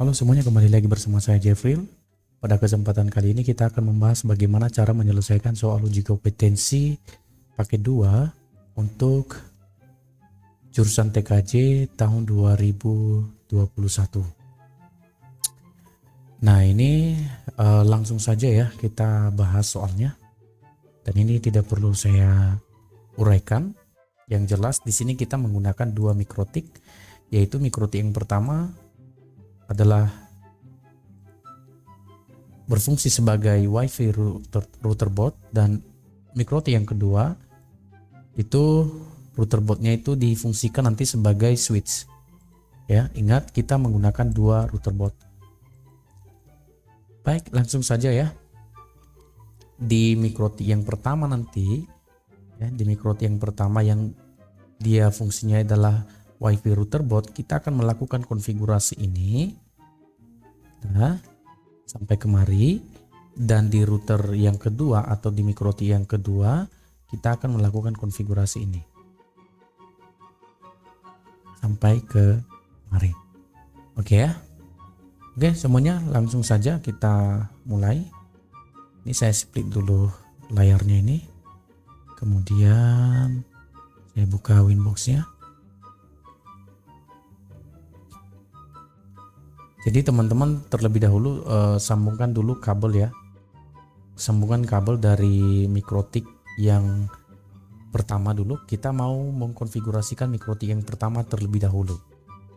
Halo semuanya, kembali lagi bersama saya Jeffrey. Pada kesempatan kali ini kita akan membahas bagaimana cara menyelesaikan soal uji kompetensi paket 2 untuk jurusan TKJ tahun 2021. Nah ini langsung saja ya kita bahas soalnya. Dan ini tidak perlu saya uraikan. Yang jelas di sini kita menggunakan dua mikrotik, yaitu mikrotik yang pertama adalah berfungsi sebagai WiFi router board, dan mikrotik yang kedua itu router boardnya itu difungsikan nanti sebagai switch. Ya, ingat kita menggunakan dua router board. Baik, langsung saja ya. Di mikrotik yang pertama nanti, ya, di mikrotik yang pertama yang dia fungsinya adalah WiFi router board, kita akan melakukan konfigurasi ini. Nah, sampai kemari. Dan di router yang kedua atau di mikrotik yang kedua, kita akan melakukan konfigurasi ini. Sampai ke kemari. Oke ya. Oke, semuanya langsung saja kita mulai. Ini saya split dulu layarnya ini. Kemudian saya buka Winbox-nya. Jadi teman-teman terlebih dahulu sambungkan dulu kabel ya. Sambungan kabel dari mikrotik yang pertama dulu. Kita mau mengkonfigurasikan mikrotik yang pertama terlebih dahulu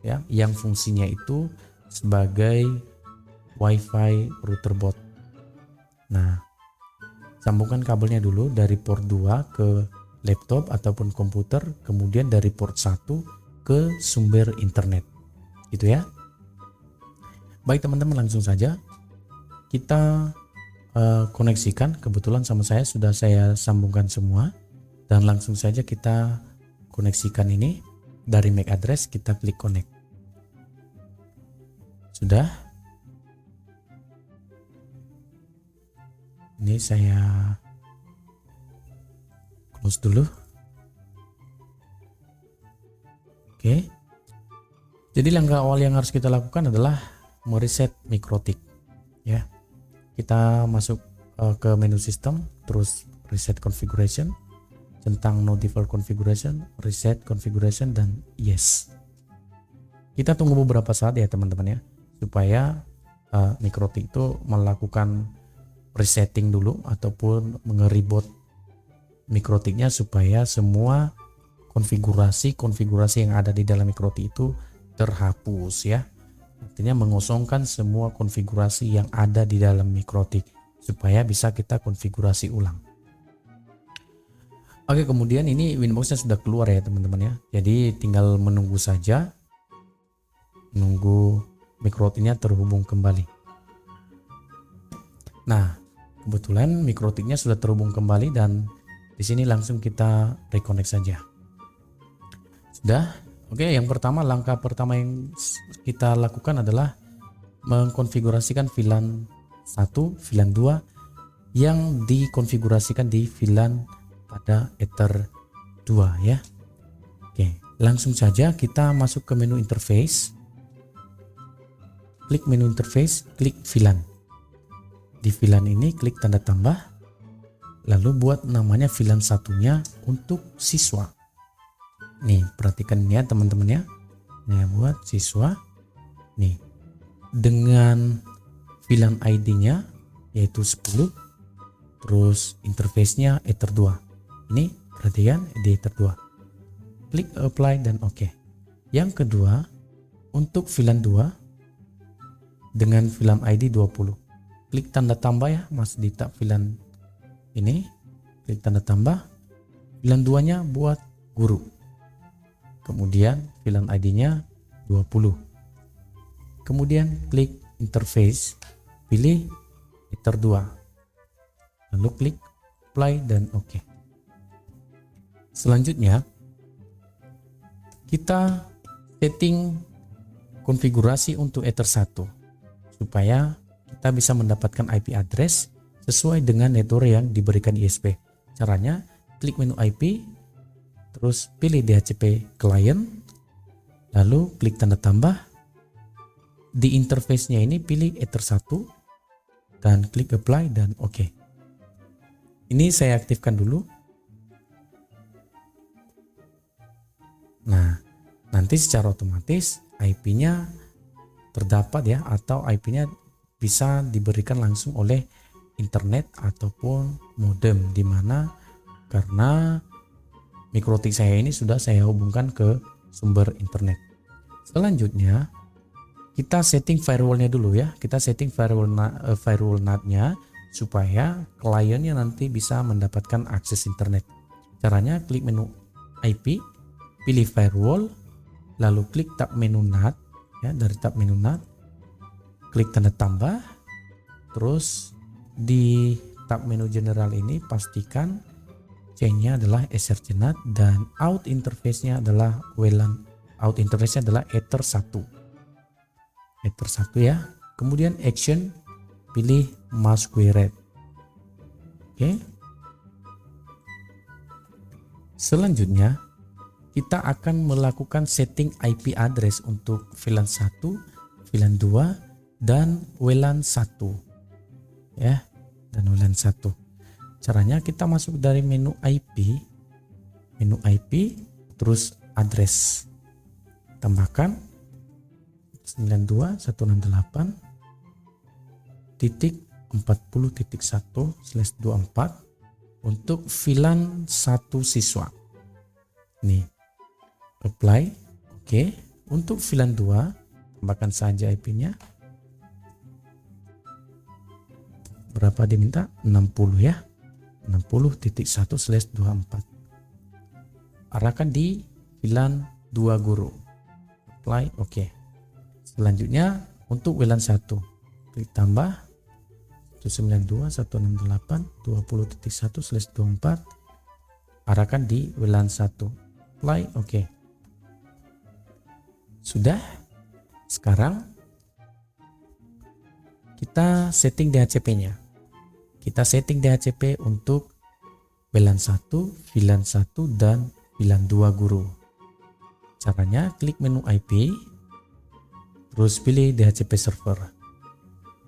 ya, yang fungsinya itu sebagai WiFi router board. Nah, sambungkan kabelnya dulu dari port 2 ke laptop ataupun komputer, kemudian dari port 1 ke sumber internet. Gitu ya. Baik teman-teman, langsung saja kita koneksikan. Kebetulan sama saya sudah saya sambungkan semua, dan langsung saja kita koneksikan ini dari MAC address, kita klik connect. Sudah. Ini saya close dulu. Oke. Jadi langkah awal yang harus kita lakukan adalah mereset mikrotik ya. Kita masuk ke menu sistem, terus reset configuration, centang no default configuration, reset configuration, dan yes. Kita tunggu beberapa saat ya teman-teman ya, supaya mikrotik itu melakukan resetting dulu ataupun mengeribot mikrotiknya, supaya semua konfigurasi yang ada di dalam mikrotik itu terhapus ya. Artinya mengosongkan semua konfigurasi yang ada di dalam mikrotik supaya bisa kita konfigurasi ulang. Oke, kemudian ini Winbox-nya sudah keluar ya teman-teman ya. Jadi tinggal menunggu saja, menunggu mikrotiknya terhubung kembali. Nah, kebetulan mikrotiknya sudah terhubung kembali, dan di sini langsung kita reconnect saja. Sudah. Oke, yang pertama, langkah pertama yang kita lakukan adalah mengkonfigurasikan VLAN 1, VLAN 2 yang dikonfigurasikan di VLAN pada Ether 2 ya. Oke, langsung saja kita masuk ke menu interface. Klik menu interface, klik VLAN. Di VLAN ini klik tanda tambah, lalu buat namanya VLAN satunya untuk siswa. Nih, perhatikan ini ya teman-teman ya. Nah, buat siswa. Nih, dengan VLAN ID-nya yaitu 10, terus interface-nya Ether 2. Ini perhatikan di Ether 2. Klik apply dan oke. Yang kedua, untuk VLAN 2 dengan VLAN ID 20. Klik tanda tambah ya, Mas, di tab VLAN ini. Klik tanda tambah. VLAN 2-nya buat guru. Kemudian VLAN ID-nya 20. Kemudian klik interface, pilih Ether 2. Lalu klik apply dan oke. Selanjutnya kita setting konfigurasi untuk Ether 1 supaya kita bisa mendapatkan IP address sesuai dengan network yang diberikan ISP. Caranya klik menu IP, terus pilih DHCP client, lalu klik tanda tambah, di interface-nya ini pilih Ether 1 dan klik apply dan oke. Ini saya aktifkan dulu. Nah, nanti secara otomatis IP-nya terdapat ya, atau IP-nya bisa diberikan langsung oleh internet ataupun modem, dimana karena MikroTik saya ini sudah saya hubungkan ke sumber internet. Selanjutnya kita setting firewallnya dulu ya. Kita setting firewall NAT-nya supaya kliennya nanti bisa mendapatkan akses internet. Caranya klik menu IP, pilih firewall, lalu klik tab menu NAT ya. Dari tab menu NAT klik tanda tambah, terus di tab menu general ini pastikan chain-nya adalah SRC NAT dan out interface-nya adalah WLAN. Out interface-nya adalah Ether 1. Ether 1 ya. Kemudian action, pilih mouse query. Oke. Selanjutnya kita akan melakukan setting IP address untuk VLAN 1, VLAN 2 dan WLAN 1 ya, dan WLAN 1. Caranya kita masuk dari menu IP, terus address, tambahkan 92.168.40.1/24 untuk VLAN 1 siswa. Nih, apply, oke. Untuk VLAN 2 tambahkan saja IP-nya. Berapa diminta? 60 ya. 60.1/24. Arahkan di VLAN 2 guru. Apply, oke. Selanjutnya untuk WLAN 1 klik tambah 192.168.20.1/24, arahkan di WLAN 1. Apply, oke. Sudah. Sekarang kita setting DHCP-nya. Kita setting DHCP untuk WLAN 1, VLAN 1 dan VLAN 2 guru. Caranya klik menu IP, terus pilih DHCP server.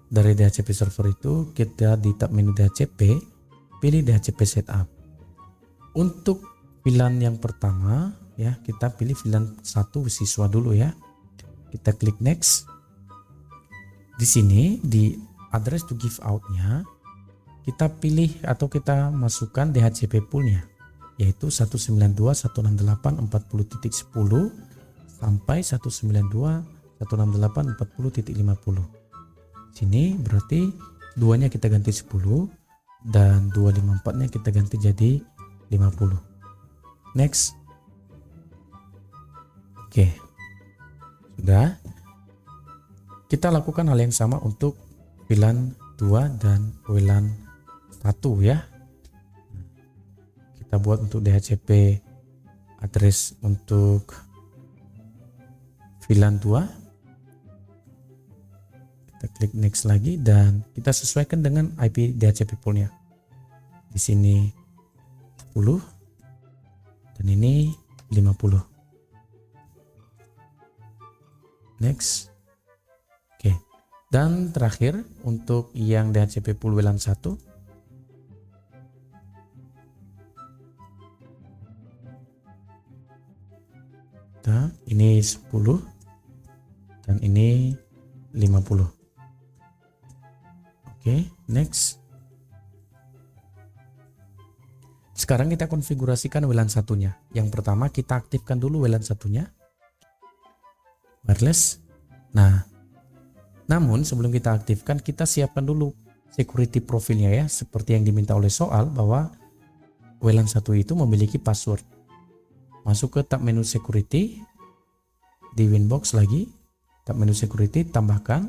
Dari DHCP server itu kita di tab menu DHCP, pilih DHCP setup. Untuk VLAN yang pertama ya, kita pilih VLAN 1 siswa dulu ya. Kita klik next. Di sini di address to give out-nya kita pilih atau kita masukkan DHCP pool-nya, yaitu 192.168.40.10 sampai 192.168.40.50. Sini berarti duanya kita ganti 10 dan 254-nya kita ganti jadi 50. Next. Oke. Sudah. Kita lakukan hal yang sama untuk VLAN 2 dan WLAN 1 ya. Kita buat untuk DHCP address untuk VLAN 2. Kita klik next lagi dan kita sesuaikan dengan IP DHCP pool-nya. Di sini 10 dan ini 50. Next. Oke. Dan terakhir untuk yang DHCP pool WLAN 1. Nah, ini 10 dan ini 50. Oke, next. Sekarang kita konfigurasikan WLAN 1-nya. Yang pertama kita aktifkan dulu WLAN 1-nya. Wireless. Nah, namun sebelum kita aktifkan, kita siapkan dulu security profilnya ya, seperti yang diminta oleh soal bahwa WLAN 1 itu memiliki password. Masuk ke tab menu security, di Winbox lagi, tab menu security, tambahkan,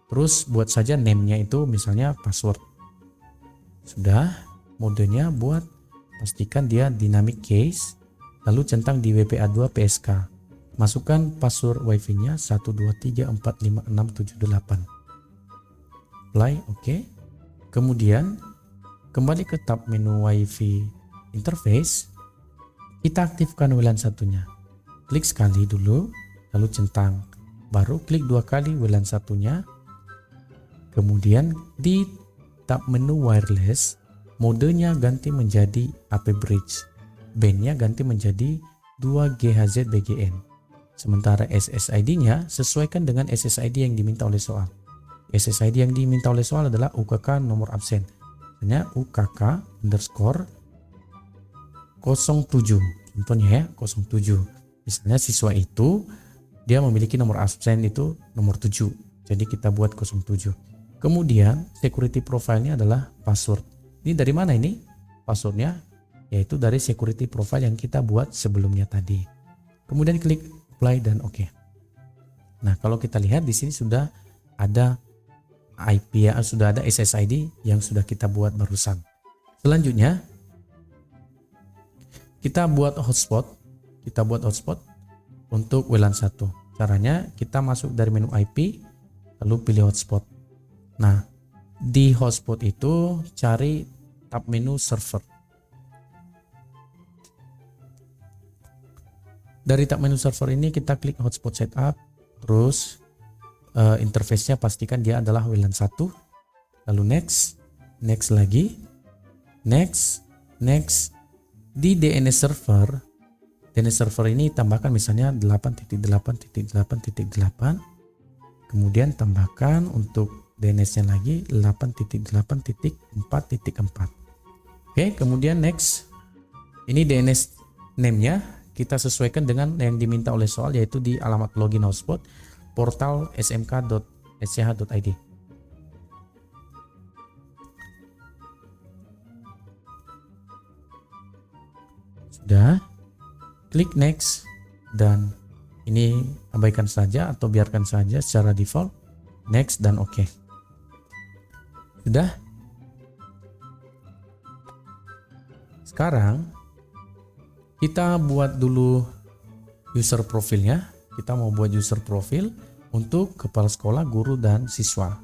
terus buat saja name-nya itu misalnya password. Sudah, modenya buat, pastikan dia dynamic case, lalu centang di WPA2 PSK. Masukkan password wifi-nya 123456778. Apply, oke. Kemudian kembali ke tab menu wifi interface. Kita aktifkan WLAN 1-nya. Klik sekali dulu, lalu centang baru klik 2 kali WLAN satunya. Kemudian di tab menu wireless, modenya ganti menjadi AP Bridge, bandnya ganti menjadi 2GHz BGN. Sementara SSID-nya sesuaikan dengan SSID yang diminta oleh soal. SSID yang diminta oleh soal adalah UKK nomor absen. Misalnya UKK underscore 07. Contohnya ya, 07. Misalnya siswa itu dia memiliki nomor absen itu nomor 7. Jadi kita buat 07. Kemudian security profile-nya adalah password. Ini dari mana ini? Passwordnya yaitu dari security profile yang kita buat sebelumnya tadi. Kemudian klik apply dan oke. Nah, kalau kita lihat di sini sudah ada IP ya, sudah ada SSID yang sudah kita buat barusan. Selanjutnya kita buat hotspot. Kita buat hotspot untuk WLAN 1. Caranya kita masuk dari menu IP lalu pilih hotspot. Nah, di hotspot itu cari tab menu server. Dari tab menu server ini kita klik hotspot setup, terus interface-nya pastikan dia adalah WLAN 1, lalu next, next lagi, next, next. Di DNS server ini tambahkan misalnya 8.8.8.8, kemudian tambahkan untuk DNS-nya lagi 8.8.4.4. Oke, kemudian next. Ini DNS name-nya kita sesuaikan dengan yang diminta oleh soal, yaitu di alamat login hotspot portal smk.sch.id. Sudah, klik next dan ini abaikan saja atau biarkan saja secara default, next dan oke. Sudah. Sekarang kita buat dulu user profilnya. Kita mau buat user profil untuk kepala sekolah, guru, dan siswa.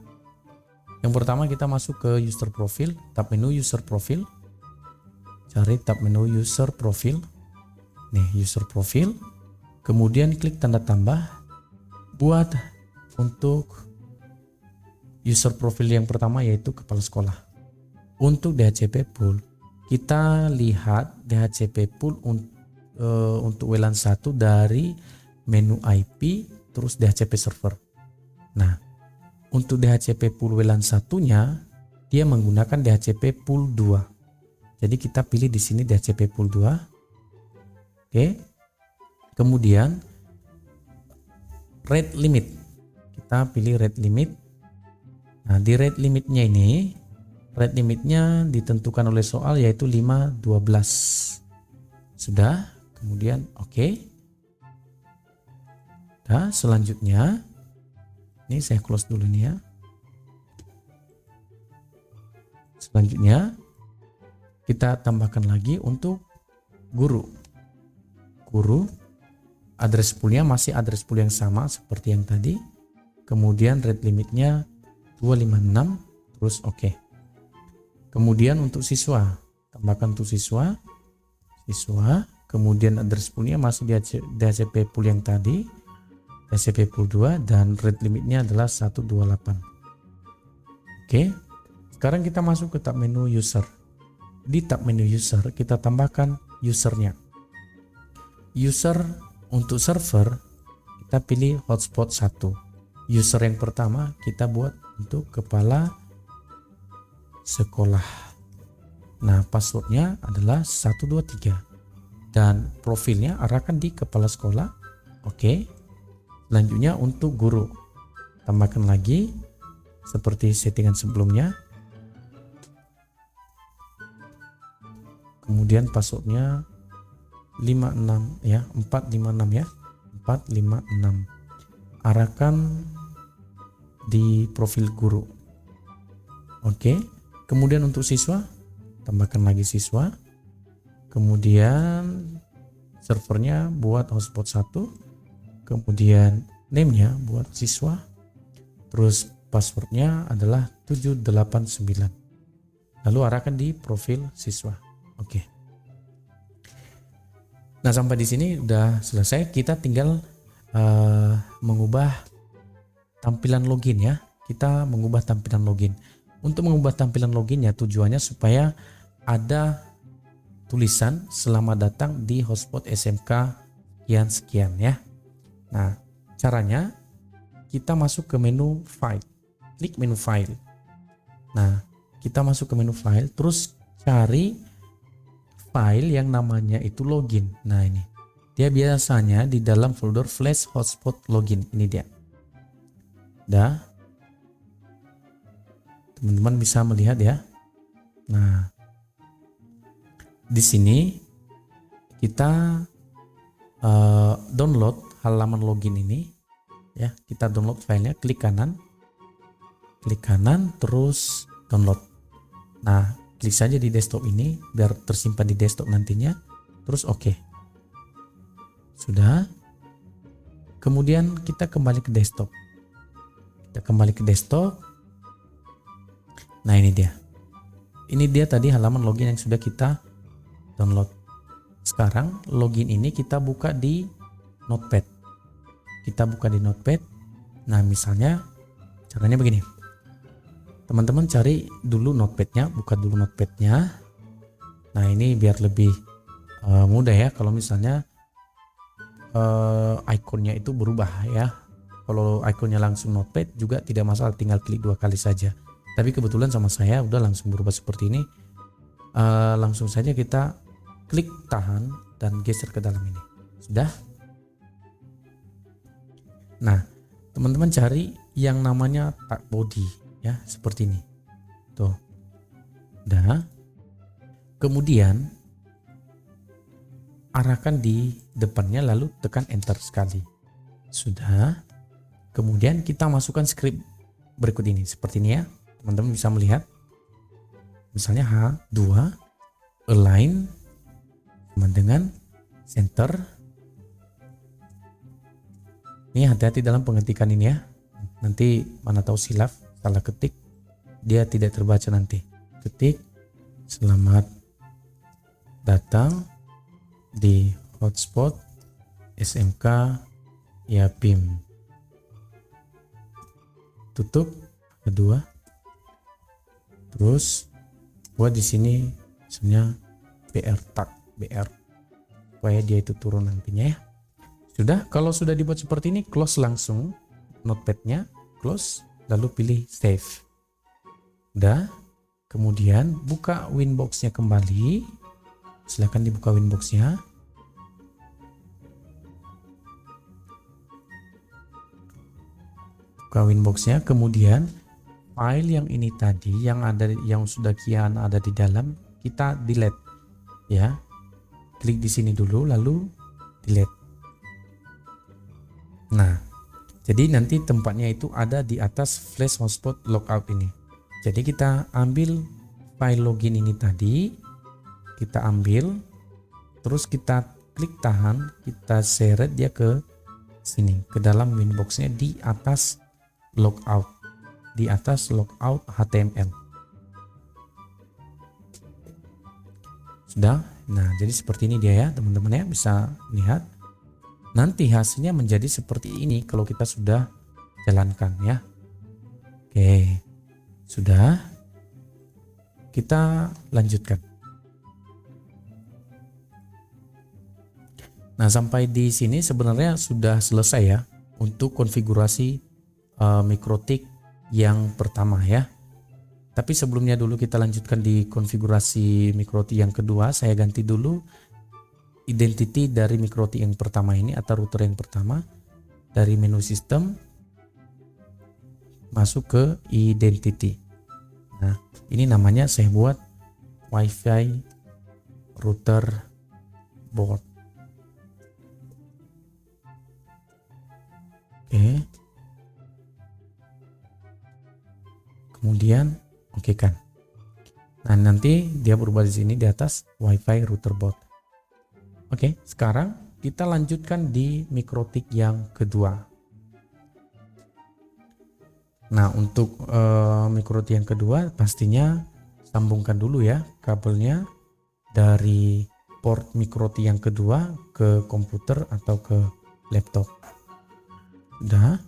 Yang pertama kita masuk ke user profil, tab menu user profil. Cari tab menu user profil. Nih, user profil. Kemudian klik tanda tambah. Buat untuk user profil yang pertama yaitu kepala sekolah. Untuk DHCP pool, kita lihat DHCP pool untuk WLAN 1 dari menu IP terus DHCP server. Nah, untuk DHCP pool WLAN satunya dia menggunakan DHCP pool 2. Jadi kita pilih di sini DHCP pool 2. Oke. Kemudian rate limit. Kita pilih rate limit. Nah, di rate limitnya ini, rate limitnya ditentukan oleh soal yaitu 512. Sudah, kemudian oke. Nah, selanjutnya ini saya close dulu nih ya. Selanjutnya kita tambahkan lagi untuk guru. Guru, address poolnya masih address pool yang sama seperti yang tadi. Kemudian rate limitnya 256, terus oke. Kemudian untuk siswa, tambahkan untuk siswa. Kemudian address poolnya masih di DHCP pool yang tadi, DHCP pool 2, dan rate limitnya adalah 128. Oke, sekarang kita masuk ke tab menu user. Di tab menu user kita tambahkan usernya. User untuk server kita pilih hotspot 1. User yang pertama kita buat untuk kepala sekolah. Nah, passwordnya adalah 123 dan profilnya arahkan di kepala sekolah. Oke. Selanjutnya untuk guru, tambahkan lagi seperti settingan sebelumnya. Kemudian passwordnya 56 ya, 456 ya, 456. Arahkan di profil guru. Oke. Kemudian untuk siswa, tambahkan lagi siswa. Kemudian servernya buat hotspot 1. Kemudian name-nya buat siswa. Terus passwordnya adalah 789. Lalu arahkan di profil siswa. Oke. Nah, sampai di sini udah selesai. Kita tinggal mengubah tampilan login ya. Kita mengubah tampilan login. Untuk mengubah tampilan login ya tujuannya supaya ada tulisan selamat datang di hotspot SMK sekian ya. Nah, caranya kita masuk ke menu file. Klik menu file. Nah, kita masuk ke menu file terus cari file yang namanya itu login. Nah, ini. Dia biasanya di dalam folder flash hotspot login. Ini dia. Dah. Teman-teman bisa melihat ya. Nah, di sini kita download halaman login ini ya. Kita download filenya, klik kanan terus download. Nah, klik saja di desktop ini biar tersimpan di desktop nantinya, terus oke. Sudah. Kemudian kita kembali ke desktop. Nah, ini dia. Ini dia tadi halaman login yang sudah kita download. Sekarang login ini kita buka di Notepad. Nah, misalnya caranya begini. Teman-teman cari dulu Notepadnya, buka dulu Notepadnya. Nah, ini biar lebih mudah ya kalau misalnya ikonnya itu berubah ya. Kalau ikonnya langsung Notepad juga tidak masalah, tinggal klik 2 kali saja. Tapi kebetulan sama saya udah langsung berubah seperti ini. Langsung saja kita klik tahan dan geser ke dalam ini. Sudah. Nah, teman-teman cari yang namanya tag body ya, seperti ini. Tuh. Udah. Kemudian arahkan di depannya lalu tekan enter sekali. Sudah. Kemudian kita masukkan script berikut ini seperti ini ya. Teman-teman bisa melihat. Misalnya H2 align sama dengan center. Ini hati-hati dalam pengetikan ini ya. Nanti mana tahu silap, salah ketik, dia tidak terbaca nanti. Ketik selamat datang di hotspot SMK Yapim. Tutup kedua. Terus buat di sini misalnya BR tag BR supaya dia itu turun nantinya ya. Sudah, kalau sudah dibuat seperti ini, close langsung notepadnya, close, lalu pilih save. Udah, kemudian buka Winbox-nya kembali. Silakan dibuka Winbox-nya. Buka Winbox-nya, kemudian file yang ini tadi yang sudah kian ada di dalam kita delete ya. Klik di sini dulu lalu delete. Nah, jadi nanti tempatnya itu ada di atas flash hotspot logout ini. Jadi kita ambil file login ini tadi, kita ambil, terus kita klik tahan, kita seret dia ke sini, ke dalam Winbox-nya di atas logout, di atas logout HTML. Sudah. Nah, jadi seperti ini dia ya, teman-teman ya, bisa lihat. Nanti hasilnya menjadi seperti ini kalau kita sudah jalankan ya. Oke, sudah. Kita lanjutkan. Nah, sampai di sini sebenarnya sudah selesai ya untuk konfigurasi MikroTik yang pertama ya. Tapi sebelumnya dulu kita lanjutkan di konfigurasi MikroTik yang kedua. Saya ganti dulu identity dari MikroTik yang pertama ini atau router yang pertama. Dari menu sistem masuk ke identity. Nah, ini namanya saya buat WiFi router board. Oke. Kemudian oke kan. Nah, nanti dia berubah di sini di atas WiFi router board. Oke, sekarang kita lanjutkan di MikroTik yang kedua. Nah, untuk MikroTik yang kedua pastinya sambungkan dulu ya kabelnya dari port MikroTik yang kedua ke komputer atau ke laptop. Udah.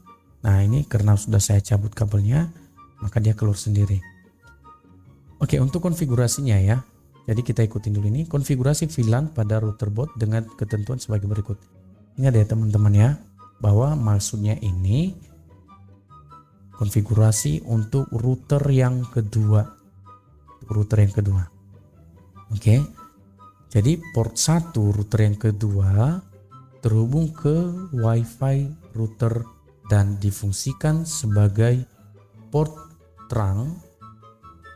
Nah ini karena sudah saya cabut kabelnya, maka dia keluar sendiri. Oke, untuk konfigurasinya ya. Jadi kita ikutin dulu ini konfigurasi VLAN pada router board dengan ketentuan sebagai berikut. Ingat ya teman-teman ya, bahwa maksudnya ini konfigurasi untuk router yang kedua. Oke. Jadi port 1 router yang kedua terhubung ke WiFi router dan difungsikan sebagai port terang.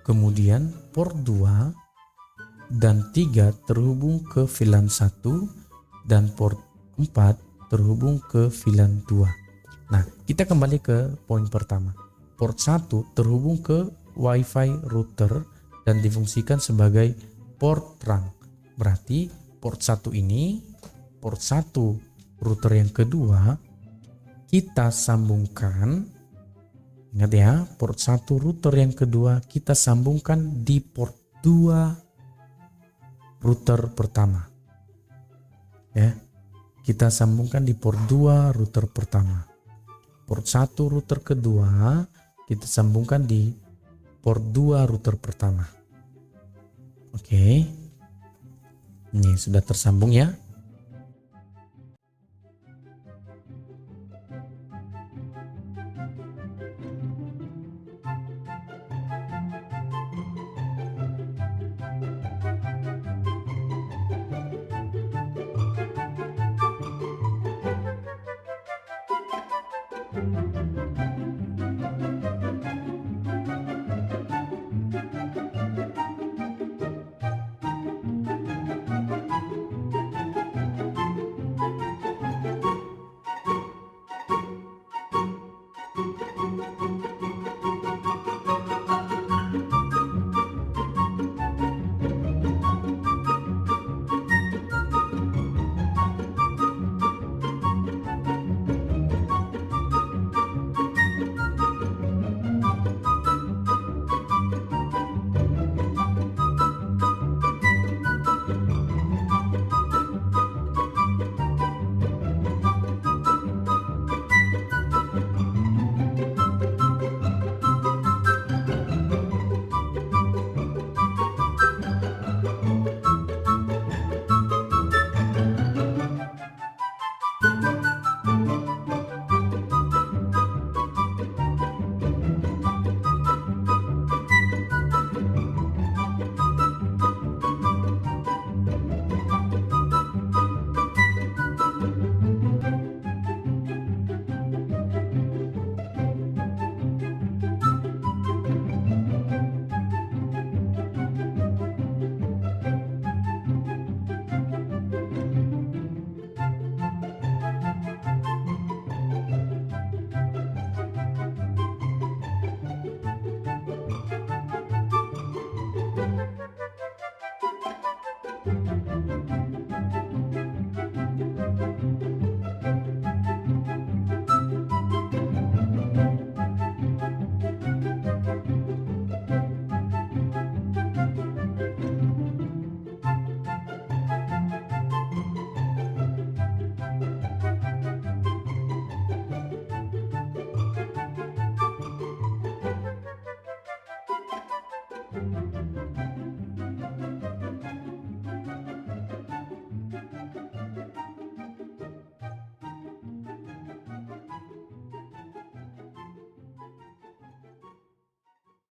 Kemudian port 2 dan 3 terhubung ke VLAN 1 dan port 4 terhubung ke VLAN 2. Nah, kita kembali ke poin pertama. Port 1 terhubung ke WiFi router dan difungsikan sebagai port terang. Berarti port 1 ini, port 1 router yang kedua kita sambungkan. Ingat ya, port 1 router yang kedua kita sambungkan di port 2 router pertama. Ya. Kita sambungkan di port 2 router pertama. Port 1 router kedua kita sambungkan di port 2 router pertama. Oke. Ini sudah tersambung ya.